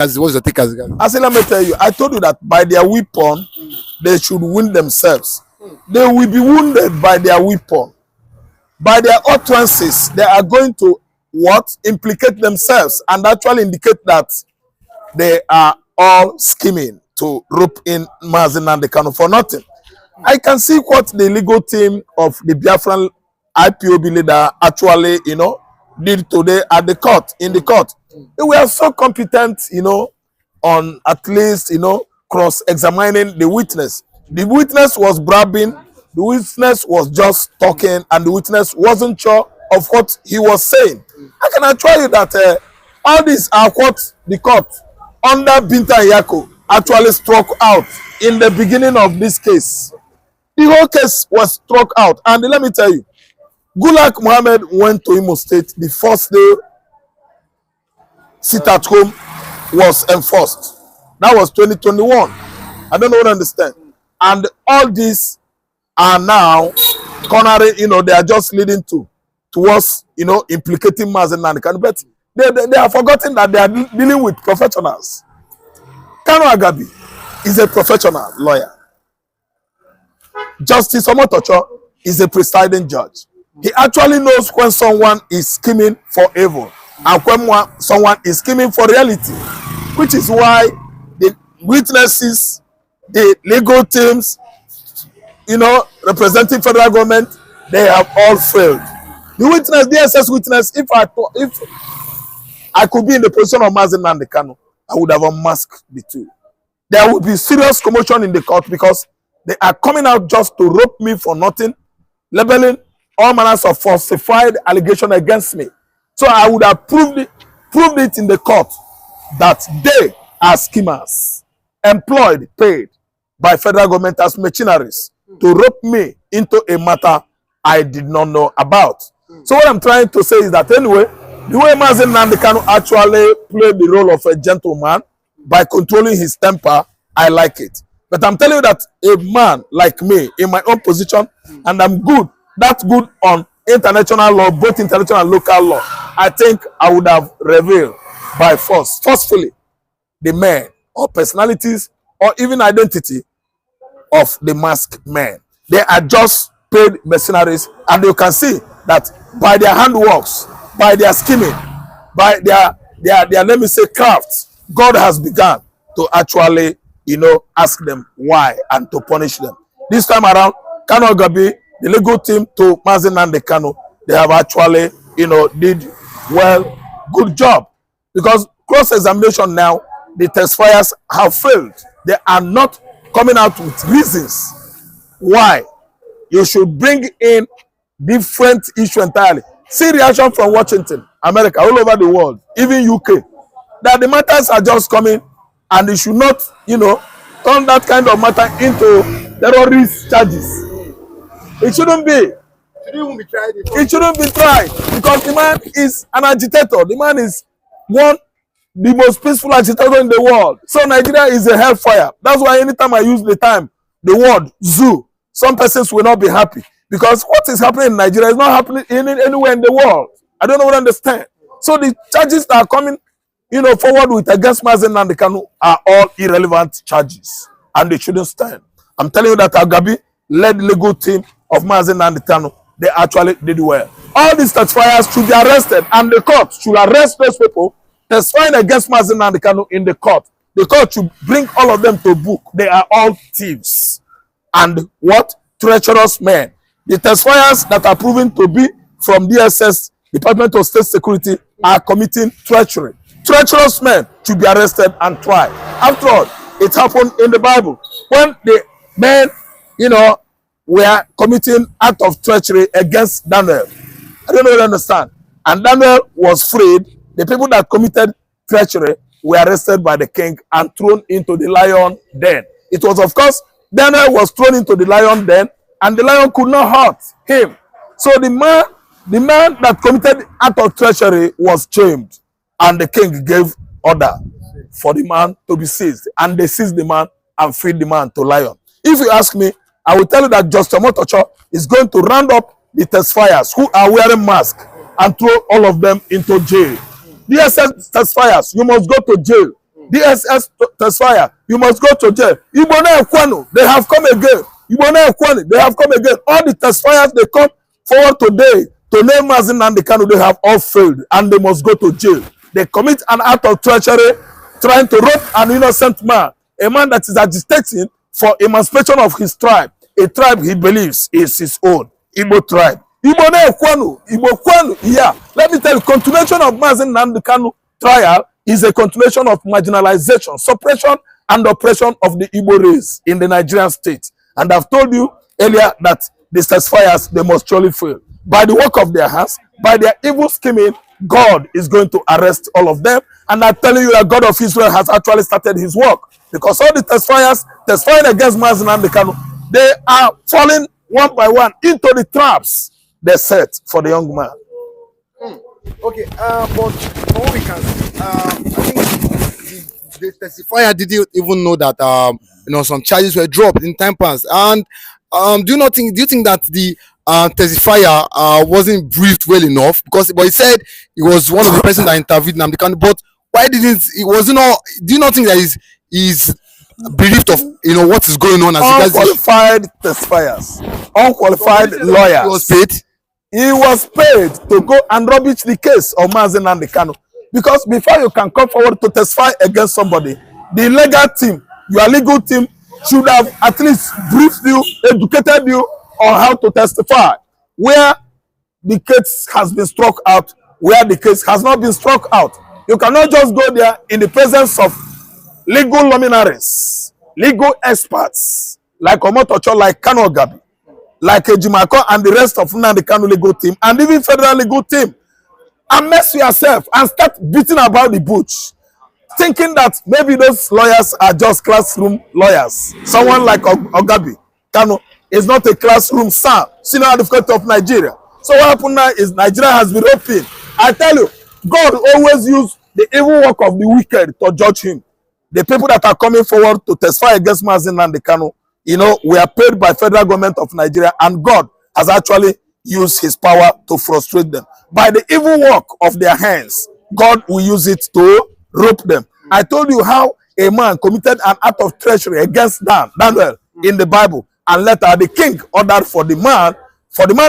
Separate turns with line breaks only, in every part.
As what's your take as a
I said, let me tell you, I told you that by their weapon, they should wound themselves. They will be wounded by their weapon. By their utterances, they are going to what? Implicate themselves and actually indicate that they are all scheming to rope in Nnamdi Kanu for nothing. I can see what the legal team of the Biafran IPOB leader actually, did today at the court, in the court. They were so competent, on at least, cross-examining the witness. The witness was bragging, the witness was just talking, and the witness wasn't sure of what he was saying. I can assure you that all these are what the court under Binta Yako actually struck out in the beginning of this case. The whole case was struck out. And let me tell you, Gulak Mohammed went to Imo State the first day sit at home was enforced. That was 2021. I don't know what I understand. And all these are now cornering, they are just leading towards, implicating Nnamdi Kanu. But they have forgotten that they are dealing with professionals. Kanu Agabi is a professional lawyer. Justice J.Omotosho is a presiding judge. He actually knows when someone is scheming for evil and when someone is scheming for reality, which is why the witnesses, the legal teams, representing federal government, they have all failed. The witness, the SS witness, if I could be in the position of Nnamdi Kanu, I would have unmasked the two. There would be serious commotion in the court because they are coming out just to rope me for nothing, labeling all manners of falsified allegation against me. So I would have proved it in the court that they are schemers, employed, paid by federal government as mercenaries to rope me into a matter I did not know about. So what I'm trying to say is that anyway, the way Nnamdi Kanu actually played the role of a gentleman by controlling his temper, I like it. But I'm telling you that a man like me, in my own position, and I'm good, that's good on international law, both international and local law, I think I would have revealed by forcefully, the men or personalities or even identity of the masked men. They are just paid mercenaries, and you can see that by their handworks, by their scheming, by their let me say crafts, God has begun to actually ask them why and to punish them. This time around, Kanu Agabi, the legal team to Nnamdi Kanu, they have actually did well, good job, because cross-examination now, the testifiers have failed. They are not coming out with reasons why you should bring in different issue entirely. See reaction from Washington, America, all over the world, even UK, that the matters are just coming and they should not, turn that kind of matter into terrorist charges. It shouldn't be. It shouldn't be tried because the man is an agitator. The man is the most peaceful agitator in the world. So Nigeria is a hellfire. That's why anytime I use the word zoo, some persons will not be happy because what is happening in Nigeria is not happening anywhere in the world. I don't know what I understand. So the charges that are coming, forward with against Nnamdi Kanu are all irrelevant charges, and they shouldn't stand. I'm telling you that Agabi led the legal team of Nnamdi Kanu. They actually did well. All these testifiers should be arrested, and the court should arrest those people testifying against Nnamdi Kanu in the court. The court should bring all of them to book. They are all thieves and what? Treacherous men. The testifiers that are proven to be from DSS, Department of State Security, are committing treachery. Treacherous men should be arrested and tried. After all, it happened in the Bible when the men, were committing act of treachery against Daniel. I don't know if you understand. And Daniel was freed. The people that committed treachery were arrested by the king and thrown into the lion den. It was, of course, Daniel was thrown into the lion den, and the lion could not hurt him. So the man that committed act of treachery was shamed, and the king gave order for the man to be seized, and they seized the man and freed the man to lion. If you ask me, I will tell you that Justice J.Omotosho is going to round up the testifiers who are wearing masks and throw all of them into jail. DSS testifiers, you must go to jail. DSS testifier, you must go to jail. Ibone Kwanu, they have come again. Ibone Kwanu, they have come again. All the testifiers, they come forward today to name Nnamdi Kanu, they have all failed and they must go to jail. They commit an act of treachery, trying to rob an innocent man, a man that is agitating for emancipation of his tribe, a tribe he believes is his own, Igbo tribe. Ibone Kwanu, Igbo Kwanu, yeah. Let me tell you, continuation of Nnamdi Kanu trial is a continuation of marginalization, suppression, and oppression of the Igbo race in the Nigerian state. And I've told you earlier that the testifiers, they must surely fail. By the work of their hands, by their evil scheming, God is going to arrest all of them. And I'm telling you that God of Israel has actually started his work. Because all the testifiers testifying against Nnamdi Kanu, they are falling one by one into the traps they set for the young man.
Okay, but from what we can see, I think the testifier didn't even know that some charges were dropped in time past. And do you think that the testifier wasn't briefed well enough? But he said he was one of the persons that interviewed Nnamdi Kanu. But why didn't he? Do you not think that he's briefed of what is going on as
unqualified testifiers, unqualified lawyers?
He was paid.
He was paid to go and rubbish the case of Nnamdi Kanu. Because before you can come forward to testify against somebody, the legal team, your legal team, should have at least briefed you, educated you on how to testify. Where the case has been struck out, where the case has not been struck out. You cannot just go there in the presence of legal luminaries, legal experts, like J.Omotosho, like Kanu Ogabi, like Ejimako and the rest of Nnamdi Kanu legal team, and even federal legal team, and mess yourself and start beating about the bush, thinking that maybe those lawyers are just classroom lawyers. Someone like Ogabi Kanu is not a classroom senior advocate of Nigeria. So what happened now is Nigeria has been open. I tell you, God always use the evil work of the wicked to judge him. The people that are coming forward to testify against Nnamdi Kanu, we are paid by federal government of Nigeria, and God has actually used his power to frustrate them. By the evil work of their hands, God will use it to rope them. I told you how a man committed an act of treachery against Daniel in the Bible, and later the king ordered for the man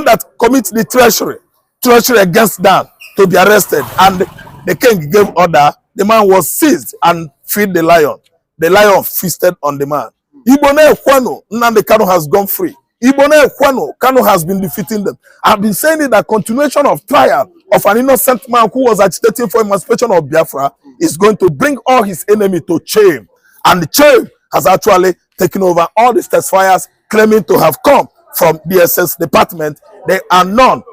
that commits the treachery against Dan to be arrested, and the king gave order. The man was seized and fed the lion. The lion feasted on the man. Ibone Kwanu, Nnamdi Kanu has gone free. Ibone Kwanu, Kanu has been defeating them. I've been saying it, that continuation of trial of an innocent man who was agitating for emancipation of Biafra is going to bring all his enemies to shame. And the shame has actually taken over all the testifiers claiming to have come from DSS department. They are none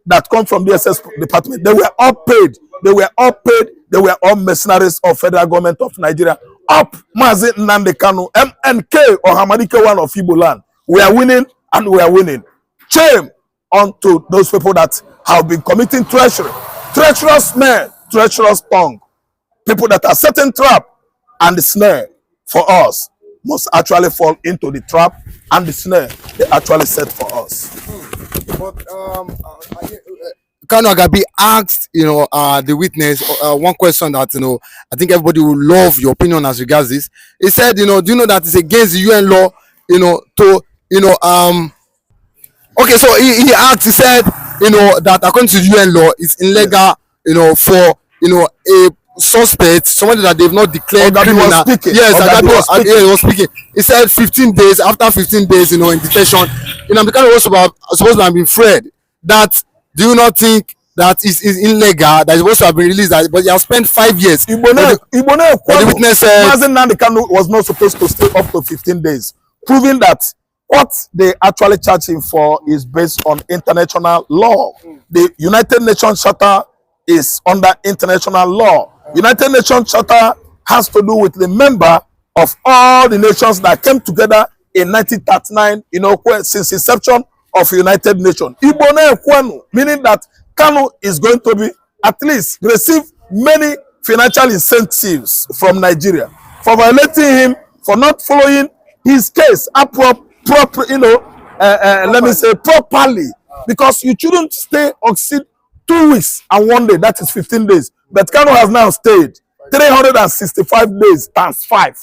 that come from DSS department. They were all paid. They were all mercenaries of federal government of Nigeria. Up Mazi Nnamdi Kanu, MNK or Hamadike one of Igbo land. We are winning and we are winning. Shame unto those people that have been committing treachery. Treacherous men, treacherous tongue. People that are setting trap, and the snare for us must actually fall into the trap and the snare they actually set for us.
But Kanu Ogabi asked the witness one question that I think everybody will love your opinion as regards this. He said, do you know that it's against the UN law okay, so he asked, he said that according to UN law it's illegal for a suspect, somebody that they've not declared criminal.
He
was speaking. He said 15 days, after 15 days in detention, the kind of supposed to have been freed. That, do you not think that is illegal, that is supposed to have been released, but you have spent 5 years?
The witness said Nnamdi Kanu was not supposed to stay up to 15 days, proving that what they actually charge him for is based on international law. The United Nations Charter is under international law. United Nations Charter has to do with the member of all the nations that came together in 1939, since inception of United Nations. Ibone Kwanu, meaning that Kanu is going to be at least receive many financial incentives from Nigeria for violating him, for not following his case properly, because you shouldn't stay or sit 2 weeks and 1 day, that is 15 days. But Kanu has now stayed 365 days times 5.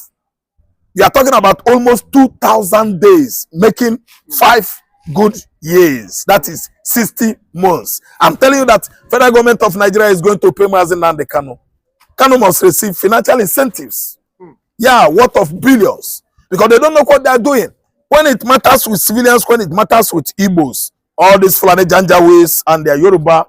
You are talking about almost 2,000 days, making 5 good years. That is 60 months. I'm telling you that federal government of Nigeria is going to pay Mazi Nnamdi Kanu. Kanu must receive financial incentives. Yeah, worth of billions. Because they don't know what they are doing. When it matters with civilians, when it matters with Igbos, all these Fulani Janjaweeds and their Yoruba,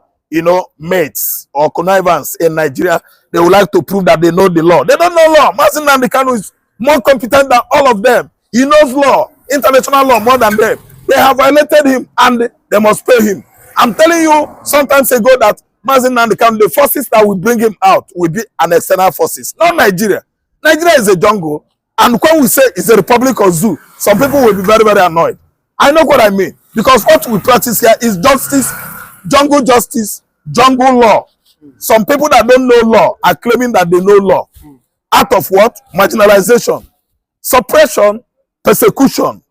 mates or connivance in Nigeria, they would like to prove that they know the law. They don't know law. Mazi Nnamdi Kanu is more competent than all of them. He knows law, international law more than them. They have violated him and they must pay him. I'm telling you sometimes ago that Mazi Nnamdi Kanu, the forces that will bring him out will be an external forces, not Nigeria. Nigeria is a jungle, and when we say it's a republic or zoo, some people will be very, very annoyed. I know what I mean, because what we practice here is justice, jungle law. Some people that don't know law are claiming that they know law. Out of what? Marginalization, suppression, persecution,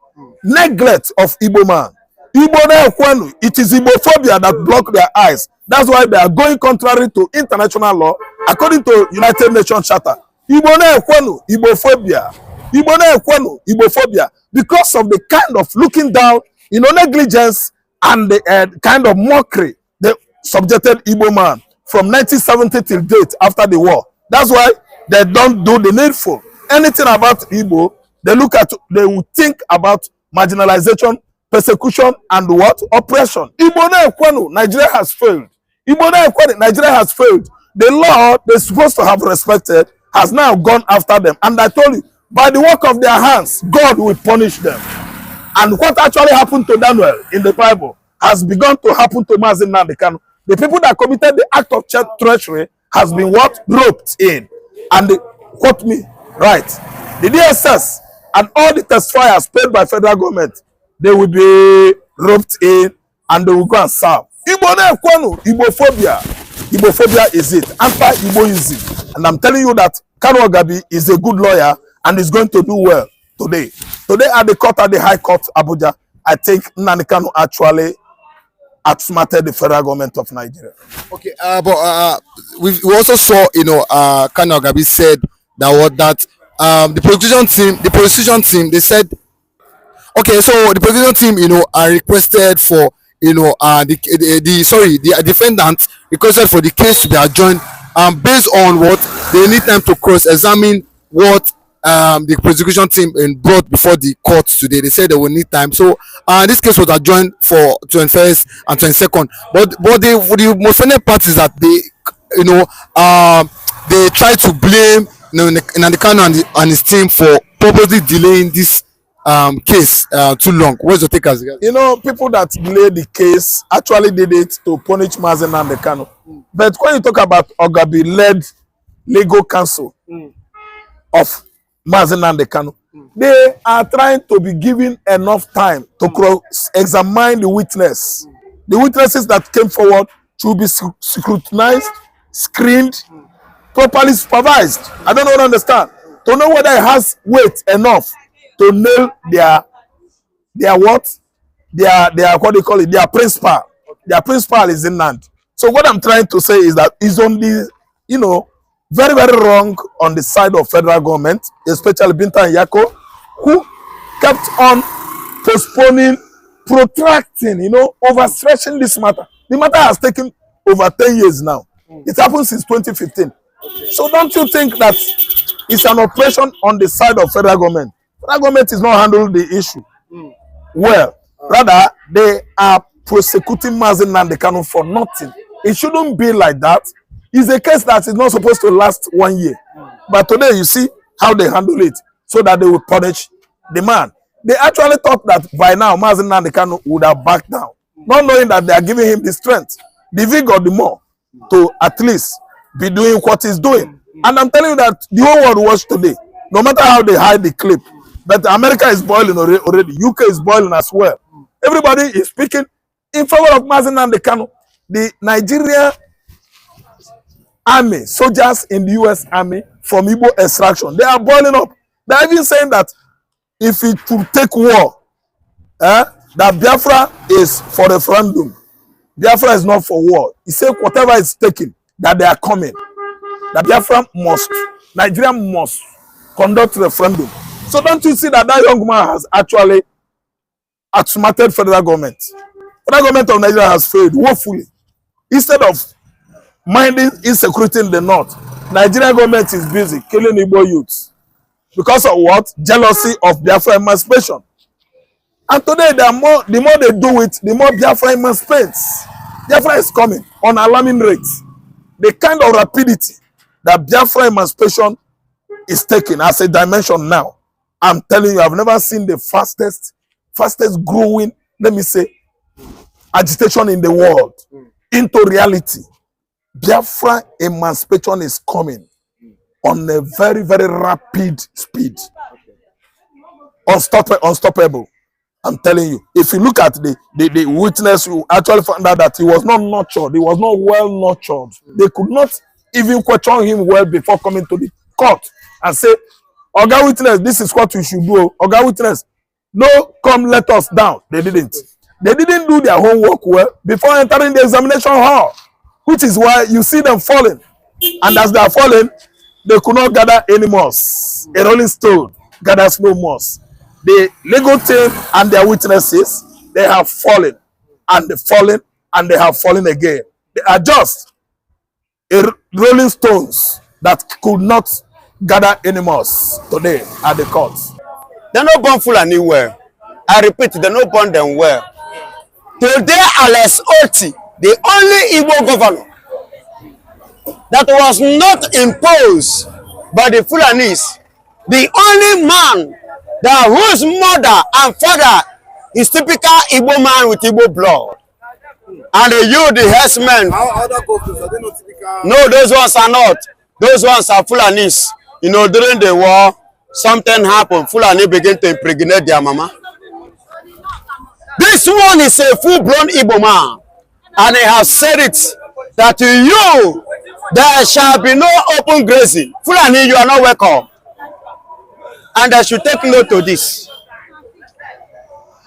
neglect of Igbo man. Igbo, it is Igbophobia that block their eyes. That's why they are going contrary to international law, according to United Nations Charter. Igbophobia. Igbophobia. Because of the kind of looking down, negligence and the kind of mockery they subjected Igbo man from 1970 till date after the war. That's why they don't do the needful. Anything about Igbo, they will think about marginalization, persecution, and what? Oppression. Nigeria has failed. Nigeria has failed. The law they're supposed to have respected has now gone after them. And I told you, by the work of their hands, God will punish them. And what actually happened to Daniel in the Bible has begun to happen to Mazi Nnamdi Kanu. The people that committed the act of treachery has been what? Roped in. And quote me, right. The DSS and all the testifiers paid by federal government, they will be roped in and they will go and serve. Igbophobia. Igbophobia is it. Anti-Igboism. And I'm telling you that Kanu Ogabi is a good lawyer and is going to do well today. Today at the High Court, Abuja, I think Nnamdi Kanu actually outsmarted the federal government of Nigeria.
Okay, but we also saw, Kanu Ogabi said that the prosecution team, they said, okay, so the prosecution team, are requested for, the defendant requested for the case to be adjourned, based on what they need time to cross-examine what the prosecution team brought before the court today. They said they will need time. So this case was adjourned for 21st and 22nd. But the most funny part is that they try to blame Nnamdi Kanu and his team for purposely delaying this case too long. What's your take as
people that delayed the case actually did it to punish Mazi Nnamdi Kanu. But when you talk about Ogabi-led legal counsel of Mazi Nnamdi Kanu, they are trying to be given enough time to cross-examine the witness. The witnesses that came forward should be scrutinized, screened, properly supervised. I don't understand. To know whether it has weight enough to nail their what? Their what do you call it? Their principal. Their principal is in Nnamdi. So what I'm trying to say is that it's only, very, very wrong on the side of federal government, especially Binta and Yako, who kept on postponing, protracting, overstretching this matter. The matter has taken over 10 years now. It happened since 2015. So don't you think that it's an operation on the side of federal government? Federal government is not handling the issue well. Rather, they are prosecuting Mazi Nnamdi Kanu for nothing. It shouldn't be like that. It's a case that is not supposed to last 1 year. But today, you see how they handle it so that they will punish the man. They actually thought that by now, Mazi Nnamdi Kanu would have backed down, not knowing that they are giving him the strength, the vigor, the more, to at least be doing what he's doing. And I'm telling you that the whole world watched today, no matter how they hide the clip. But America is boiling already. UK is boiling as well. Everybody is speaking in favor of Mazi Nnamdi Kanu. The Nigeria army, soldiers in the US army from Igbo extraction, they are boiling up. They are even saying that if it will take war, that Biafra is for referendum. Biafra is not for war. He said whatever is taken, that they are coming. that Biafra must, Nigeria must conduct referendum. So don't you see that that young man has actually outsmarted federal government? Federal government of Nigeria has failed woefully. Instead of minding insecurity in the north, Nigerian government is busy killing Igbo youths because of what? Jealousy of Biafra emancipation. And today, the more they do it, the more Biafra emancipates. Biafra is coming on alarming rates. The kind of rapidity that Biafra emancipation is taking as a dimension now, I'm telling you, I've never seen the fastest growing, let me say, agitation in the world into reality. Biafra emancipation is coming on a very, very rapid speed. Unstoppable. I'm telling you. If you look at the witness, you actually found out that he was not nurtured. He was not well nurtured. They could not even question him well before coming to the court and say, Oga witness, this is what we should do. Oga witness, no, come let us down. They didn't. They didn't do their homework well before entering the examination hall, which is why you see them falling. And as they are falling, they could not gather any moss. A rolling stone gathers no moss. The legal team and their witnesses, they have fallen and they have fallen again. They are just rolling stones that could not gather any moss today at the courts.
They no born Fulani well. I repeat, they no born them well. Today, Otti, the only Igbo governor that was not imposed by the Fulanis, the only man that whose mother and father is typical Igbo man with Igbo blood, and the herdsmen.
Other cultures, are they not typical?
No, those ones are not. Those ones are Fulanis. You know, during the war, something happened. Fulani began to impregnate their mama. This one is a full-blown Igbo man, and he has said it that to you there shall be no open grazing. Fulani, you are not welcome. And I should take note to this.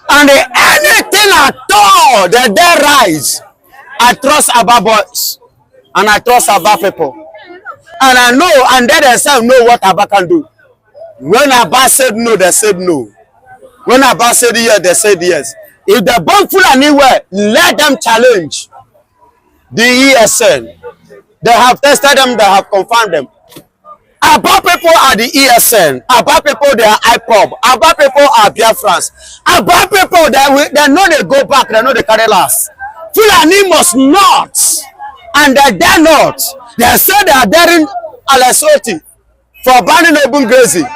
And anything at all that they rise, I trust Abba boys and I trust Abba people. And I know, and they themselves know what Abba can do. When Abba said no, they said no. When Abba said yes, they said yes. If they born full anywhere, let them challenge the ESN. They have tested them, they have confirmed them. Abba people are the ESN. Abba people, they are IPOB. Abba people are Biafrans. Abba people, they know they go back, they know they carry last. Fulani must not, and they dare not. They say they are daring Otti for banning open grazing.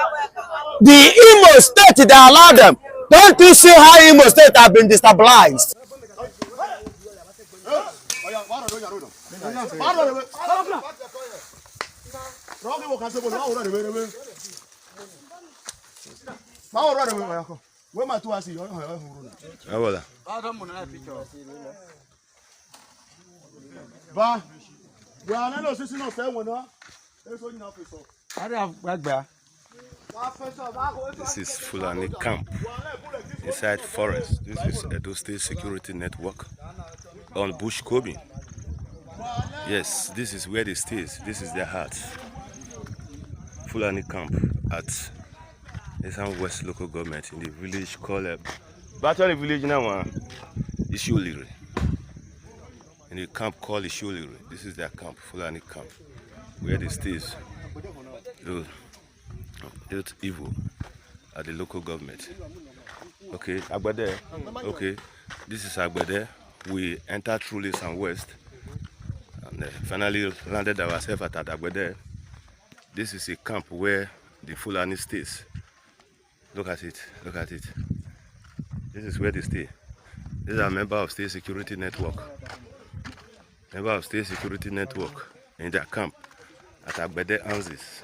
The Imo state, they allow them. Don't you see how Imo state have been destabilized?
This is Fulani camp inside forest. This is Edo State Security Network on Bush Kobe. Yes, this is where they stay. This is their heart. Fulani camp at Esan West local government in the village called Battery village now Ishiolire. In the camp called Ishiolire. This is their camp, Fulani camp, where they stay. It's evil at the local government. Okay, Agbede. Okay, this is Agbede. We entered through Esan West and finally landed ourselves at Agbede. This is a camp where the Fulani stays. Look at it. Look at it. This is where they stay. These are members of State Security Network. Member of State Security Network in their camp at Agbede Anzis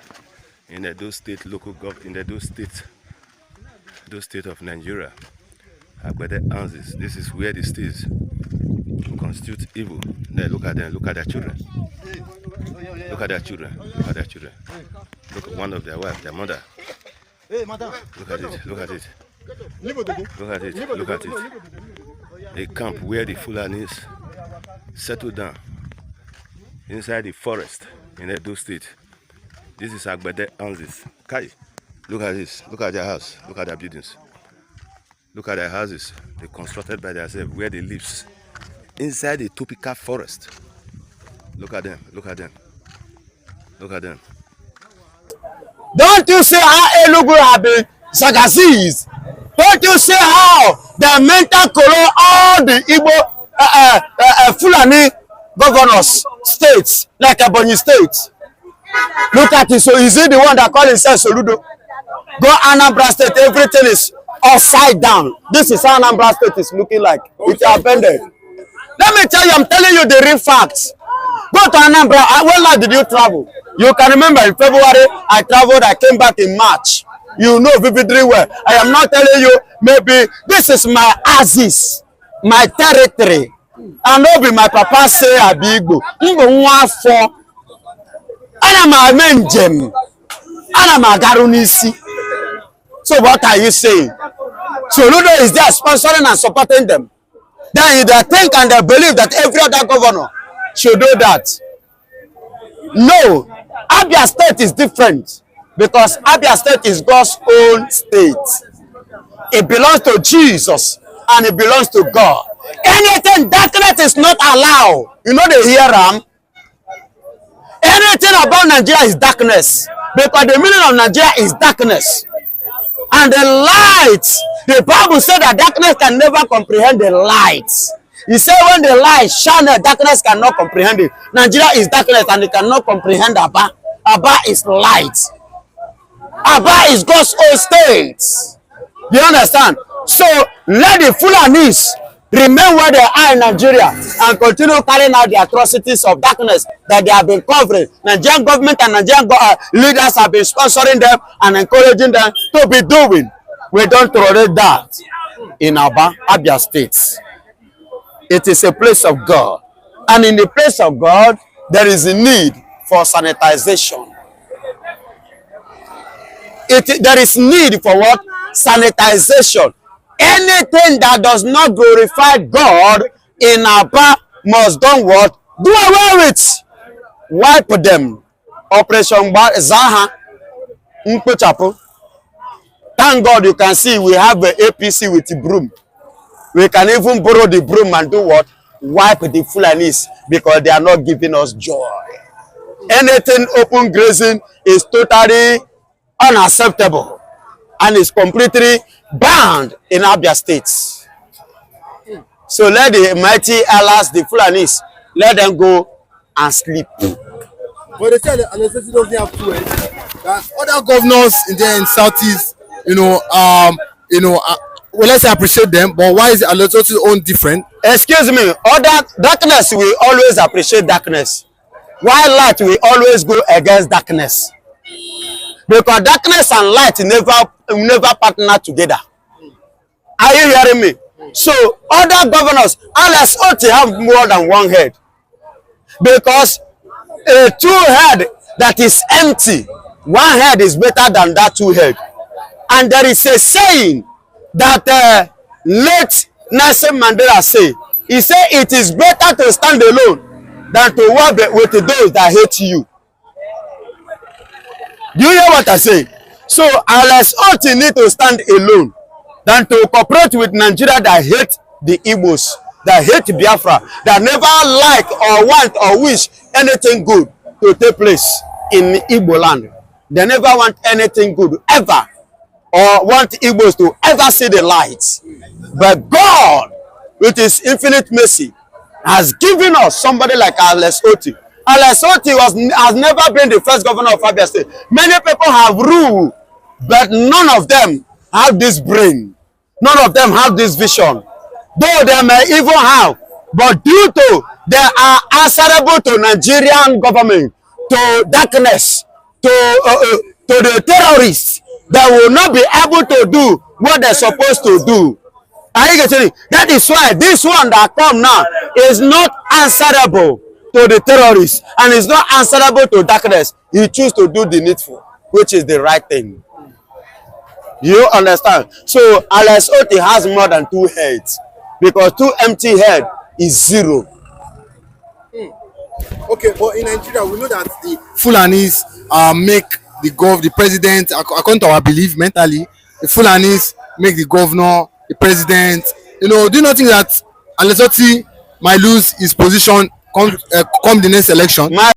in Edo State local government, in Edo State of Nigeria. Agbede Anzis. This is where the states constitute evil. Now look at them. Look at their children. Look at their children. Look at their children. Look at one of their wife, their mother. Look at it. Look at it. Look at it. Look at it. A camp where the Fulanis settle down inside the forest. in Edo State. This is Agbede houses. Kai, look at this. Look at their house. Look at their buildings. Look at their houses. They constructed by themselves where they live. Inside a tropical forest. Look at them. Look at them. Look at them.
Don't you see how Enugu have been sagazis? Don't you see how the mental color all the Igbo Fulani governors states like Ebonyi State? Look at it. So is he the one that call himself Soludo? Go Anambra State, everything is upside down. This is how Anambra State is looking like. It's abandoned. Let me tell you, I'm telling you the real facts. Go to Anambra. When last did you travel? You can remember in February, I traveled, I came back in March. You know vividly well. I am not telling you, maybe this is my axis, my territory. And no be my papa say I be Igbo. Igbo one for. Ana ma menjem. Ana ma garunisi. So what are you saying? So Ludo is there sponsoring and supporting them. Then they think and they believe that every other governor should do that. No, Abia State is different because Abia State is God's own state. It belongs to Jesus and it belongs to God. Anything darkness is not allowed. You know they hear them. Anything about Nigeria is darkness because the meaning of Nigeria is darkness. And the light, the Bible said that darkness can never comprehend the light. He said when the light shines, darkness cannot comprehend it. Nigeria is darkness and it cannot comprehend Abba. Abba is light. Abba is God's own state. Do you understand? So let the Fulanis remain where they are in Nigeria and continue carrying out the atrocities of darkness that they have been covering. Nigerian government and Nigerian leaders have been sponsoring them and encouraging them to be doing. We don't tolerate that in Abia State. It is a place of God. And in the place of God, there is a need for sanitization. There is need for what? Sanitization. Anything that does not glorify God in Aba must done what? Do away with. Wipe them. Operation Zaha. Thank God you can see we have the APC with the broom. We can even borrow the broom and do what? Wipe the Fulanis because they are not giving us joy. Anything open grazing is totally unacceptable and is completely banned in Abia State. So let the mighty Allahs, the Fulanis, let them go and sleep.
But they say the necessity doesn't have to end. That other governors in Southeast, well, let's say appreciate them, but why is Aleto's own different?
Excuse me, other darkness we always appreciate darkness. While light we always go against darkness. Because darkness and light never partner together. Are you hearing me? So other governors, unless Otti have more than one head. Because a two head that is empty, one head is better than that two head. And there is a saying that late Nelson Mandela say. He said it is better to stand alone than to work with those that hate you. Do you hear what I say? So unless Otti need to stand alone than to cooperate with Nigeria that hate the Igbos, that hate Biafra, that never like or want or wish anything good to take place in Igbo land. They never want anything good ever or want Igbos to ever see the light. But God, with his infinite mercy, has given us somebody like Alex Otti. Alex Otti has never been the first governor of Abia State. Many people have ruled, but none of them have this brain. None of them have this vision. Though they may even have, but due to they are answerable to Nigerian government, to darkness, to the terrorists, they will not be able to do what they're supposed to do. Are you getting it? That is why this one that come now is not answerable to the terrorists and is not answerable to darkness. He choose to do the needful, which is the right thing. You understand? So Alex Otti has more than two heads because two empty heads is zero.
Okay, but in Nigeria, we know that the Fulanis make the president, according to our belief mentally, the Fulanis make the governor, the president. You know, do you not think that Alex Otti might lose his position come the next election?